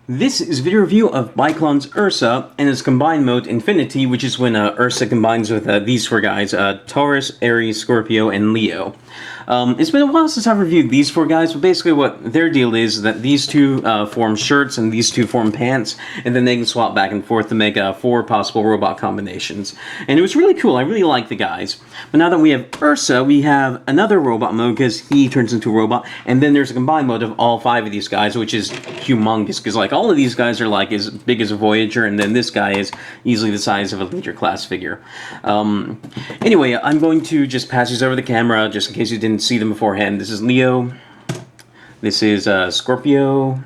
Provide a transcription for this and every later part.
This is a video review of Biklonz Ursa and its combined mode Infinity, which is when Ursa combines with these four guys, Taurus, Aries, Scorpio, and Leo. It's been a while since I've reviewed these four guys, but basically what their deal is that these two form shirts and these two form pants, and then they can swap back and forth to make four possible robot combinations. And it was really cool. I really like the guys. But now that we have Ursa, we have another robot mode because he turns into a robot, and then there's a combined mode of all five of these guys, which is humongous because like all of these guys are like as big as a Voyager, and then this guy is easily the size of a Leader class figure. Anyway, I'm going to just pass these over the camera just in case you didn't see them beforehand. This is Leo. This is Scorpio.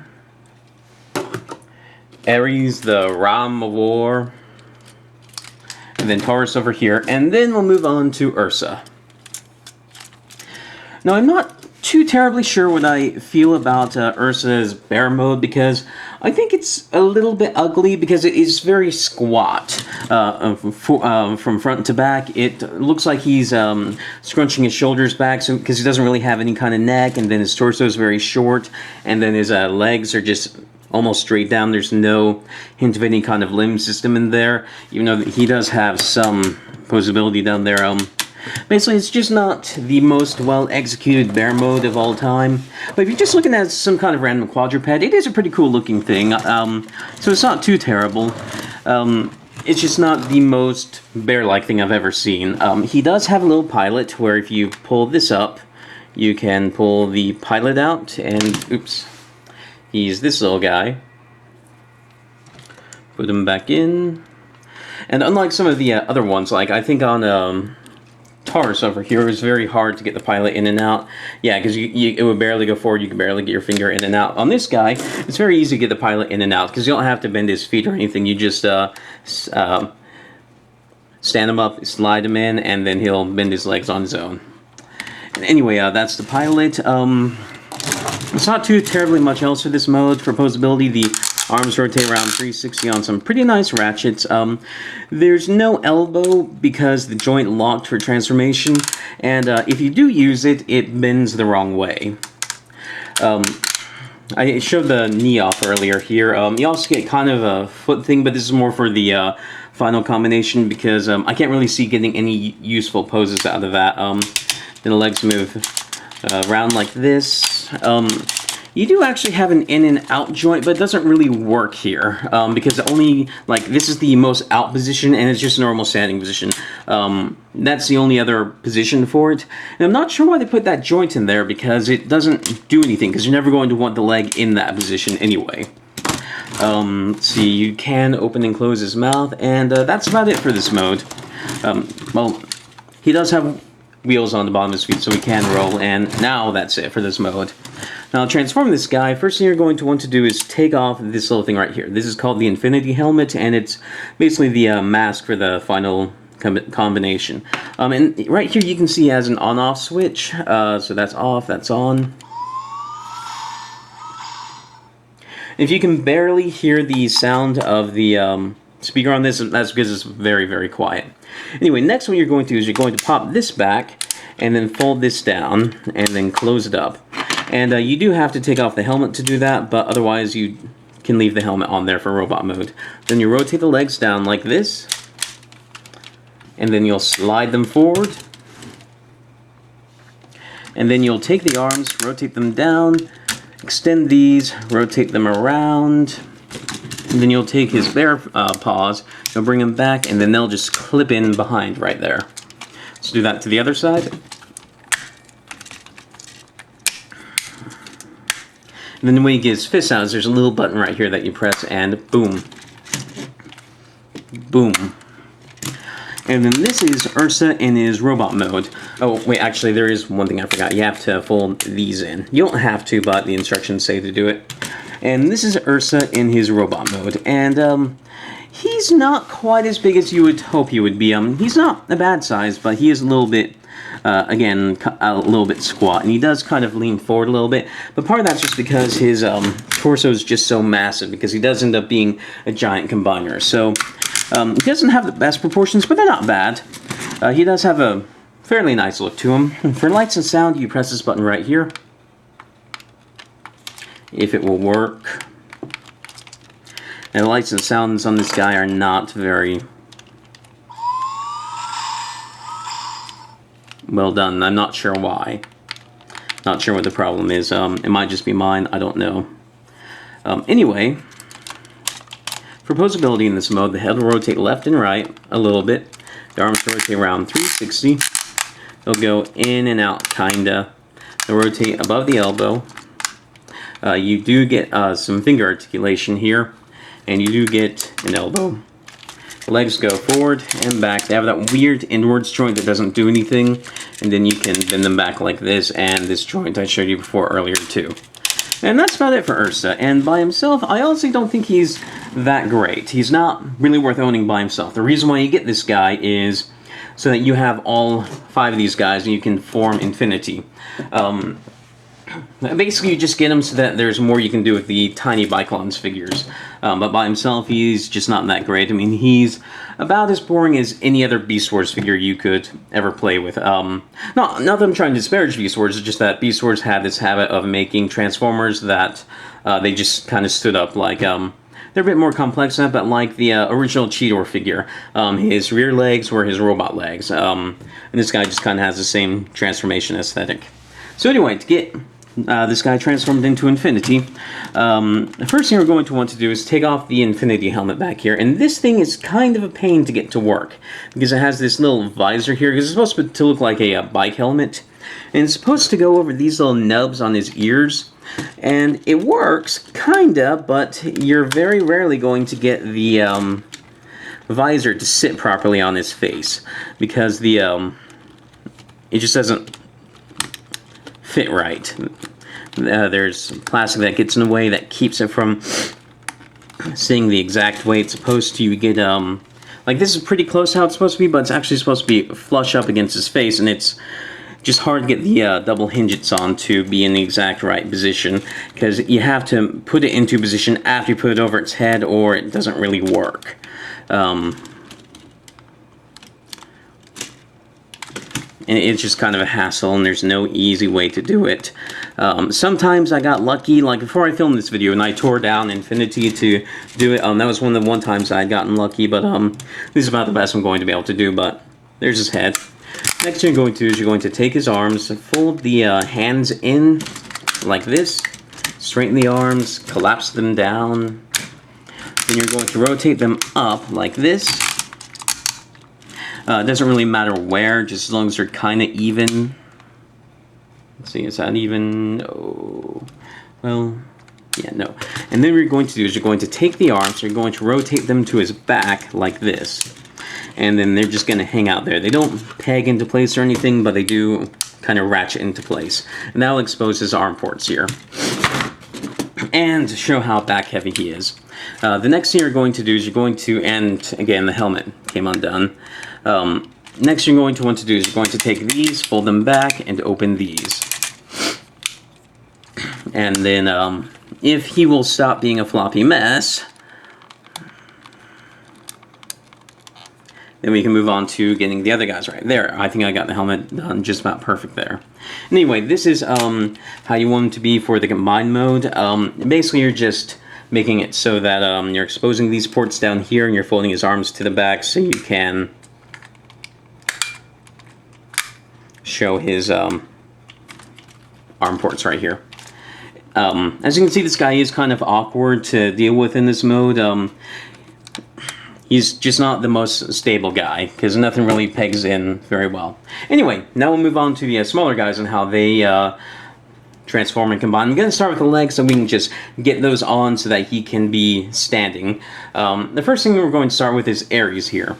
Aries, the Ram of War. And then Taurus over here. And then we'll move on to Ursa. Now, I'm not too terribly sure what I feel about Ursa's bear mode because I think it's a little bit ugly because it is very squat from front to back. It looks like he's scrunching his shoulders back because he doesn't really have any kind of neck, and then his torso is very short, and then his legs are just almost straight down. There's no hint of any kind of limb system in there, even though he does have some Poseability down there. Basically, it's just not the most well-executed bear mode of all time. But if you're just looking at some kind of random quadruped, it is a pretty cool-looking thing. So it's not too terrible. It's just not the most bear-like thing I've ever seen. He does have a little pilot, where if you pull this up, you can pull the pilot out, and, oops, he's this little guy. Put him back in. And unlike some of the other ones, like I think on Taurus over here, it was very hard to get the pilot in and out. Yeah, because it would barely go forward. You could barely get your finger in and out. On this guy, it's very easy to get the pilot in and out because you don't have to bend his feet or anything. You just stand him up, slide him in, and then he'll bend his legs on his own. And anyway, that's the pilot. It's not too terribly much else for this mode. For Poseability, the arms rotate around 360 on some pretty nice ratchets. There's no elbow because the joint locked for transformation, and if you do use it, it bends the wrong way. I showed the knee off earlier here. You also get kind of a foot thing, but this is more for the final combination because I can't really see getting any useful poses out of that. Then the legs move around like this. You do actually have an in and out joint, but it doesn't really work here because only, like, this is the most out position and it's just a normal standing position. That's the only other position for it. And I'm not sure why they put that joint in there because it doesn't do anything because you're never going to want the leg in that position anyway. Let's see, you can open and close his mouth, and that's about it for this mode. Well, he does have wheels on the bottom of his feet, so he can roll, and now that's it for this mode. Now, to transform this guy, first thing you're going to want to do is take off this little thing right here. This is called the Infinity Helmet, and it's basically the mask for the final combination. And right here you can see he has an on-off switch, so that's off, that's on. If you can barely hear the sound of the speaker on this, that's because it's very, very quiet. Anyway, next what you're going to do is you're going to pop this back and then fold this down and then close it up. And you do have to take off the helmet to do that, but otherwise you can leave the helmet on there for robot mode. Then you rotate the legs down like this, and then you'll slide them forward. And then you'll take the arms, rotate them down, extend these, rotate them around. And then you'll take his bear paws, you'll bring them back, and then they'll just clip in behind right there. Let's do that to the other side. And then when he gets his fists out, there's a little button right here that you press, and boom. Boom. And then this is Ursa in his robot mode. Oh, wait, actually, there is one thing I forgot. You have to fold these in. You don't have to, but the instructions say to do it. And this is Ursa in his robot mode. And he's not quite as big as you would hope he would be. He's not a bad size, but he is a little bit, again, a little bit squat. And he does kind of lean forward a little bit. But part of that's just because his torso is just so massive, because he does end up being a giant combiner. So he doesn't have the best proportions, but they're not bad. He does have a fairly nice look to him. For lights and sound, you press this button right here. If it will work. And the lights and sounds on this guy are not very well done. I'm not sure why. Not sure what the problem is. It might just be mine. I don't know. Anyway, for Poseability in this mode, the head will rotate left and right a little bit. The arms rotate around 360. They'll go in and out, kinda. They'll rotate above the elbow. You do get some finger articulation here, and you do get an elbow. The legs go forward and back. They have that weird inwards joint that doesn't do anything, and then you can bend them back like this, and this joint I showed you before earlier too. And that's about it for Ursa. And by himself, I honestly don't think he's that great. He's not really worth owning by himself. The reason why you get this guy is so that you have all 5 of these guys and you can form Infinity. Basically, you just get him so that there's more you can do with the tiny Biklonz figures. But by himself, he's just not that great. I mean, he's about as boring as any other Beast Wars figure you could ever play with. Not that I'm trying to disparage Beast Wars, it's just that Beast Wars had this habit of making Transformers that they just kind of stood up like... they're a bit more complex than that, but like the original Cheetor figure, his rear legs were his robot legs. And this guy just kind of has the same transformation aesthetic. So anyway, to get this guy transformed into Infinity, the first thing we're going to want to do is take off the Infinity helmet back here. And this thing is kind of a pain to get to work, because it has this little visor here, because it's supposed to look like a bike helmet. And it's supposed to go over these little nubs on his ears. And it works, kinda, but you're very rarely going to get the visor to sit properly on his face, because the it just doesn't fit right. There's plastic that gets in the way that keeps it from sitting the exact way it's supposed to. You get like this is pretty close to how it's supposed to be, but it's actually supposed to be flush up against his face, and it's just hard to get the double hinges on to be in the exact right position, because you have to put it into position after you put it over its head, or it doesn't really work. And it's just kind of a hassle, and there's no easy way to do it. Sometimes I got lucky, like before I filmed this video, and I tore down Infinity to do it. That was one of the times I had gotten lucky, but this is about the best I'm going to be able to do, but there's his head. Next thing you're going to do is you're going to take his arms, fold the hands in like this, straighten the arms, collapse them down, then you're going to rotate them up like this. It doesn't really matter where, just as long as they're kind of even. Let's see, is that even? No. Well, yeah, no. And then what you're going to do is you're going to take the arms, you're going to rotate them to his back like this. And then they're just going to hang out there. They don't peg into place or anything, but they do kind of ratchet into place. And that'll expose his arm ports here. And to show how back heavy he is. The next thing you're going to do is you're going to, and again the helmet came undone. Next you're going to want to do is you're going to take these, fold them back, and open these. And then if he will stop being a floppy mess, then we can move on to getting the other guys right. There, I think I got the helmet done just about perfect there. Anyway, this is how you want them to be for the combined mode. Basically, you're just making it so that you're exposing these ports down here, and you're folding his arms to the back so you can show his arm ports right here. As you can see, this guy is kind of awkward to deal with in this mode. He's just not the most stable guy, because nothing really pegs in very well. Anyway, now we'll move on to the smaller guys and how they transform and combine. I'm going to start with the legs so we can just get those on so that he can be standing. The first thing we're going to start with is Aries here.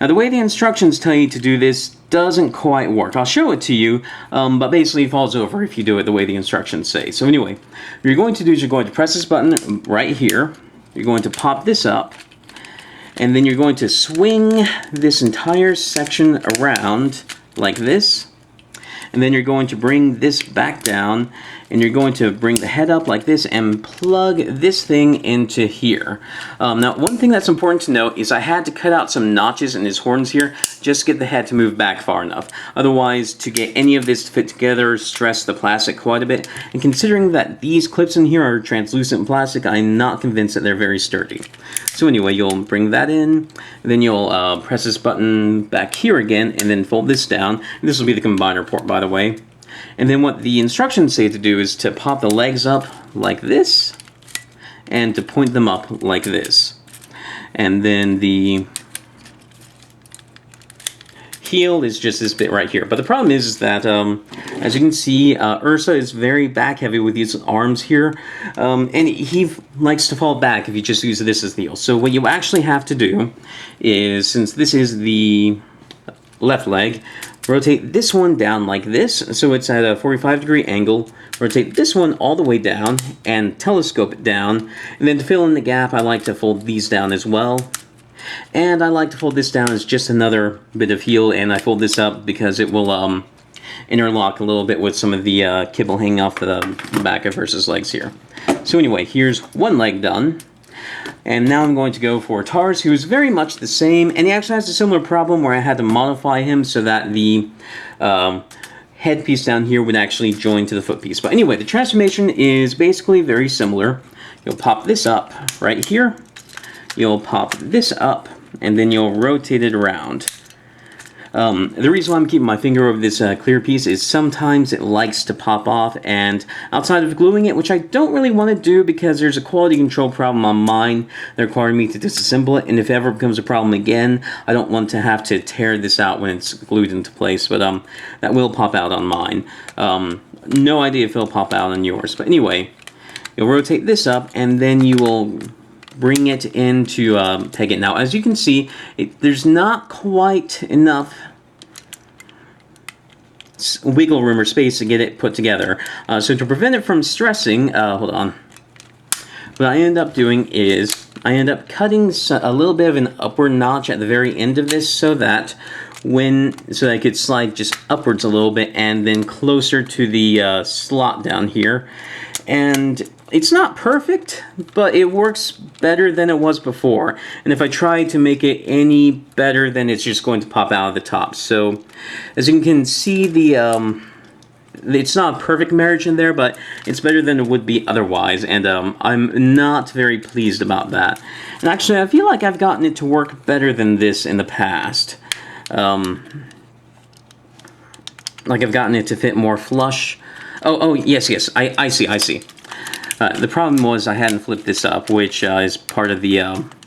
Now the way the instructions tell you to do this doesn't quite work. I'll show it to you, but basically it falls over if you do it the way the instructions say. So anyway, what you're going to do is you're going to press this button right here. You're going to pop this up. And then you're going to swing this entire section around like this. And then you're going to bring this back down, and you're going to bring the head up like this and plug this thing into here. Now, one thing that's important to note is I had to cut out some notches in his horns here just to get the head to move back far enough. Otherwise, to get any of this to fit together, stress the plastic quite a bit. And considering that these clips in here are translucent plastic, I'm not convinced that they're very sturdy. So anyway, you'll bring that in, and then you'll press this button back here again, and then fold this down. And this will be the combiner port, by the way. And then what the instructions say to do is to pop the legs up like this, and to point them up like this. And then the heel is just this bit right here. But the problem is that, as you can see, Ursa is very back heavy with these arms here. And he likes to fall back if you just use this as the heel. So what you actually have to do is, since this is the left leg, rotate this one down like this, so it's at a 45-degree angle. Rotate this one all the way down and telescope it down. And then to fill in the gap, I like to fold these down as well. And I like to fold this down as just another bit of heel, and I fold this up because it will interlock a little bit with some of the kibble hanging off the back of Ursa's legs here. So anyway, here's one leg done. And now I'm going to go for Taurus, who's very much the same, and he actually has a similar problem where I had to modify him so that the headpiece down here would actually join to the footpiece. But anyway, the transformation is basically very similar. You'll pop this up right here, you'll pop this up, and then you'll rotate it around. The reason why I'm keeping my finger over this clear piece is sometimes it likes to pop off, and outside of gluing it, which I don't really want to do because there's a quality control problem on mine that requires me to disassemble it, and if it ever becomes a problem again, I don't want to have to tear this out when it's glued into place, but that will pop out on mine. No idea if it'll pop out on yours, but anyway, you'll rotate this up, and then you will bring it in to peg it. Now, as you can see, there's not quite enough wiggle room or space to get it put together. So to prevent it from stressing, hold on. What I end up doing is I end up cutting a little bit of an upward notch at the very end of this so that I could slide just upwards a little bit and then closer to the slot down here. And it's not perfect, but it works better than it was before. And if I try to make it any better, then it's just going to pop out of the top. So, as you can see, it's not a perfect marriage in there, but it's better than it would be otherwise. And I'm not very pleased about that. And actually, I feel like I've gotten it to work better than this in the past. Like I've gotten it to fit more flush. Oh, yes, I see. The problem was I hadn't flipped this up, which is part of the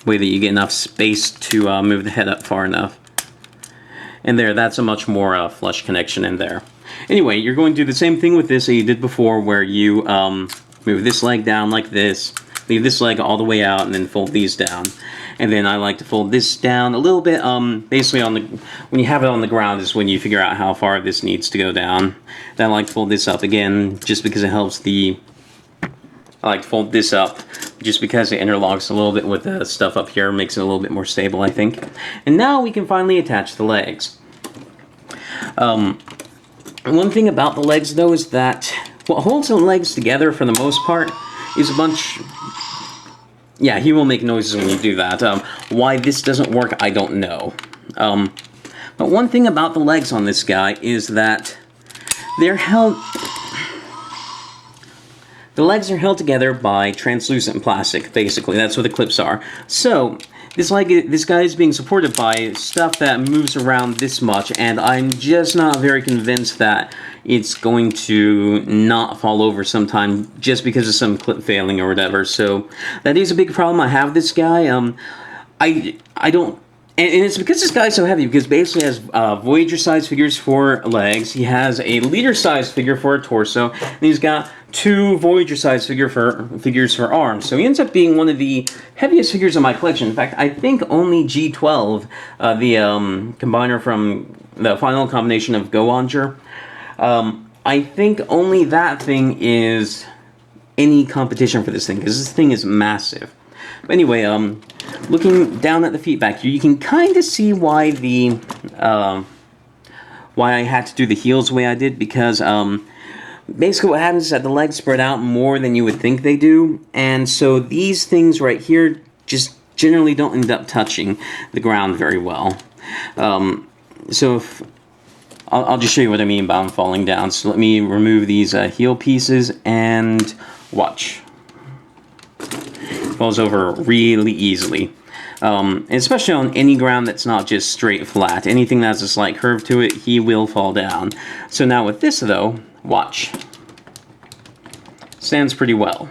way that you get enough space to move the head up far enough. And that's a much more flush connection in there. Anyway, you're going to do the same thing with this that you did before, where you move this leg down like this, leave this leg all the way out, and then fold these down. And then I like to fold this down a little bit, basically when you have it on the ground is when you figure out how far this needs to go down. Then I like to fold this up again, just because it helps I like to fold this up just because it interlocks a little bit with the stuff up here, makes it a little bit more stable, I think. And now we can finally attach the legs. One thing about the legs, though, is that what holds the legs together for the most part is a bunch... Yeah, he will make noises when you do that. Why this doesn't work, I don't know. But one thing about the legs on this guy is that they're held... The legs are held together by translucent plastic, basically. That's what the clips are. So, this guy is being supported by stuff that moves around this much, and I'm just not very convinced that it's going to not fall over sometime just because of some clip failing or whatever. So, that is a big problem I have with this guy. I don't... And it's because this guy's so heavy, because basically he has Voyager-sized figures for legs, he has a leader-sized figure for a torso, and he's got two Voyager-sized figures for arms. So he ends up being one of the heaviest figures in my collection. In fact, I think only G12, the combiner from the final combination of Goanger, I think only that thing is any competition for this thing, because this thing is massive. But anyway, looking down at the feet back here, you can kind of see why why I had to do the heels the way I did, because basically what happens is that the legs spread out more than you would think they do, and so these things right here just generally don't end up touching the ground very well. So if I'll just show you what I mean by them falling down. So let me remove these heel pieces and watch. Falls over really easily. Especially on any ground that's not just straight flat. Anything that has a slight curve to it, he will fall down. So now with this though, watch. Stands pretty well.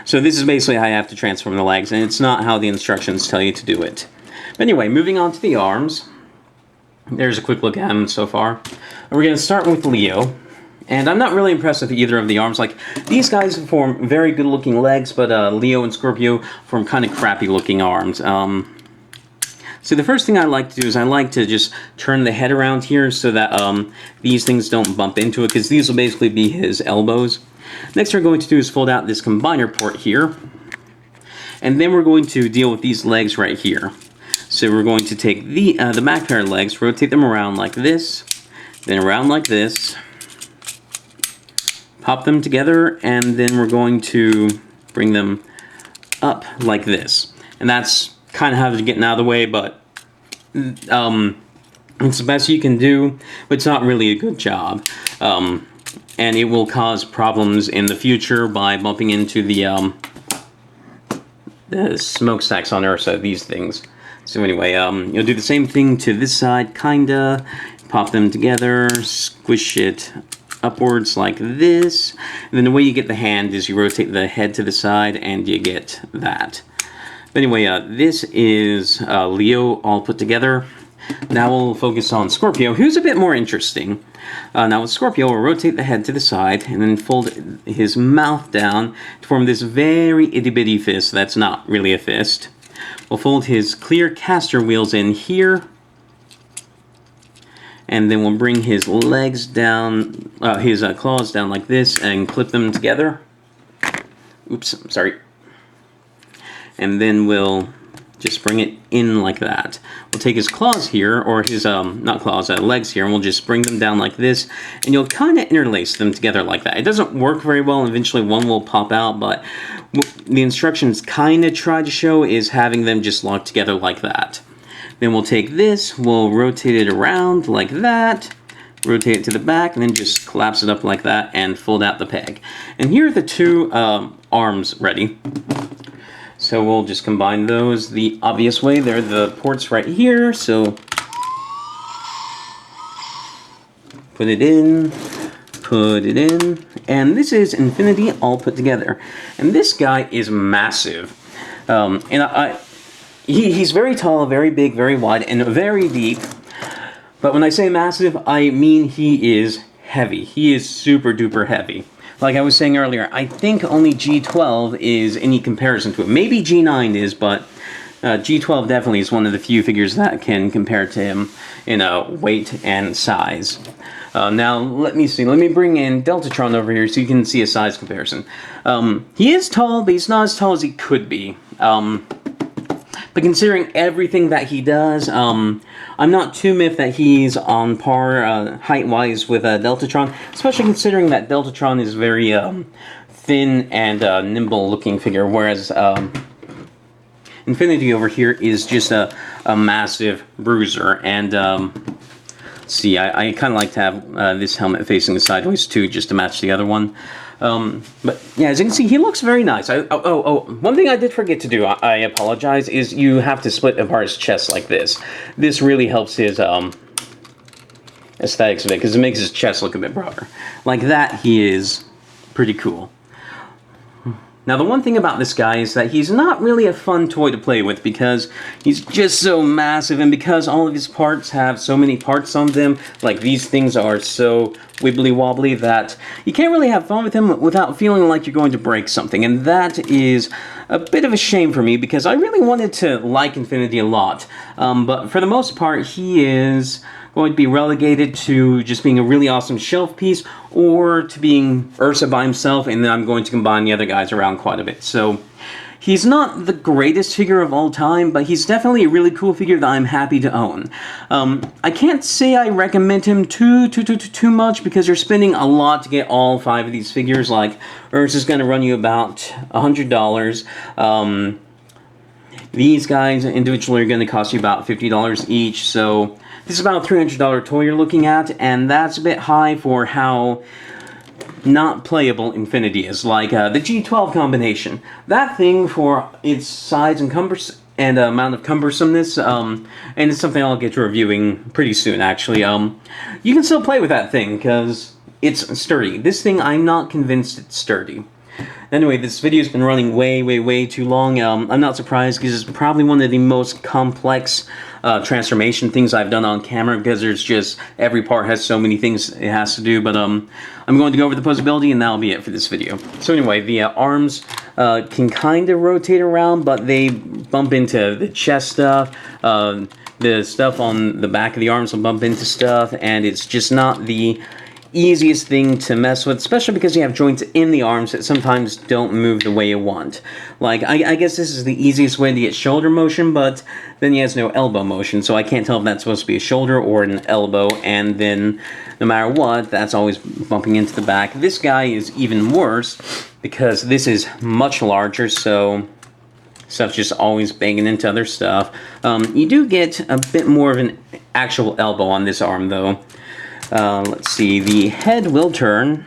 So this is basically how you have to transform the legs, and it's not how the instructions tell you to do it. But anyway, moving on to the arms. There's a quick look at them so far. We're going to start with Leo. And I'm not really impressed with either of the arms. Like, these guys form very good looking legs, but Leo and Scorpio form kind of crappy looking arms. So the first thing I like to do is I like to just turn the head around here so that these things don't bump into it, because these will basically be his elbows. Next we're going to do is fold out this combiner port here. And then we're going to deal with these legs right here. So we're going to take the back pair of legs, rotate them around like this, then around like this, pop them together, and then we're going to bring them up like this. And that's kind of how to get out of the way, but it's the best you can do, but it's not really a good job. And it will cause problems in the future by bumping into the smokestacks on Ursa, these things. So anyway, you'll do the same thing to this side, kinda. Pop them together, squish it upwards like this. And then the way you get the hand is you rotate the head to the side and you get that. But anyway, this is Leo all put together. Now we'll focus on Scorpio, who's a bit more interesting. Now with Scorpio, we'll rotate the head to the side and then fold his mouth down to form this very itty-bitty fist that's not really a fist. We'll fold his clear caster wheels in here. And then we'll bring his legs down, his claws down like this and clip them together. Oops, sorry. And then we'll just bring it in like that. We'll take his claws here, or his, not claws, legs here, and we'll just bring them down like this, and you'll kind of interlace them together like that. It doesn't work very well, and eventually one will pop out, but the instructions kind of try to show is having them just locked together like that. Then we'll take this, we'll rotate it around like that, rotate it to the back, and then just collapse it up like that and fold out the peg. And here are the two arms ready. So we'll just combine those the obvious way. They're the ports right here, so put it in, and this is Infinity all put together. And this guy is massive. He's very tall, very big, very wide, and very deep. But when I say massive, I mean he is heavy. He is super duper heavy. Like I was saying earlier, I think only G12 is any comparison to it. Maybe G9 is, but G12 definitely is one of the few figures that can compare to him in weight and size. Now, let me see. Let me bring in Deltatron over here so you can see a size comparison. He is tall, but he's not as tall as he could be. But considering everything that he does, I'm not too miffed that he's on par height-wise with Deltatron, especially considering that Deltatron is very thin and nimble-looking figure, whereas Infinity over here is just a massive bruiser. And see, I kind of like to have this helmet facing sideways too, just to match the other one. But yeah, as you can see, he looks very nice. One thing I did forget to do, I apologize, is you have to split apart his chest like this. This really helps his aesthetics of it, because it makes his chest look a bit broader. Like that, he is pretty cool. Now, the one thing about this guy is that he's not really a fun toy to play with, because he's just so massive, and because all of his parts have so many parts on them, like these things are so wibbly-wobbly, that you can't really have fun with him without feeling like you're going to break something, and that is a bit of a shame for me, because I really wanted to like Infinity a lot, but for the most part, he is going to be relegated to just being a really awesome shelf piece, or to being Ursa by himself, and then I'm going to combine the other guys around quite a bit. So he's not the greatest figure of all time, but he's definitely a really cool figure that I'm happy to own. I can't say I recommend him too much, because you're spending a lot to get all 5 of these figures. Like, Ursa's going to run you about $100. These guys individually are going to cost you about $50 each, so this is about a $300 toy you're looking at, and that's a bit high for how not playable Infinity is. Like the G12 combination, that thing, for its size and amount of cumbersomeness, and it's something I'll get to reviewing pretty soon, actually. You can still play with that thing because it's sturdy. This thing, I'm not convinced it's sturdy. Anyway, this video's been running way too long. I'm not surprised, because it's probably one of the most complex transformation things I've done on camera, because there's just, every part has so many things it has to do. But I'm going to go over the Poseability, and that'll be it for this video. So anyway, the arms can kind of rotate around, but they bump into the chest stuff. The stuff on the back of the arms will bump into stuff, and it's just not the easiest thing to mess with, especially because you have joints in the arms that sometimes don't move the way you want. Like, I guess this is the easiest way to get shoulder motion, but then he has no elbow motion, so I can't tell if that's supposed to be a shoulder or an elbow, and then no matter what, that's always bumping into the back. This guy is even worse, because this is much larger, so stuff's just always banging into other stuff. You do get a bit more of an actual elbow on this arm, though. Let's see, the head will turn.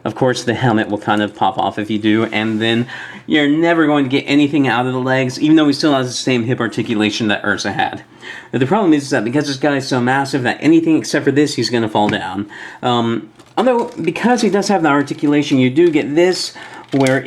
Of course, the helmet will kind of pop off if you do, and then you're never going to get anything out of the legs, even though he still has the same hip articulation that Ursa had. But the problem is that because this guy is so massive that anything except for this, he's going to fall down. Although, because he does have the articulation, you do get this, where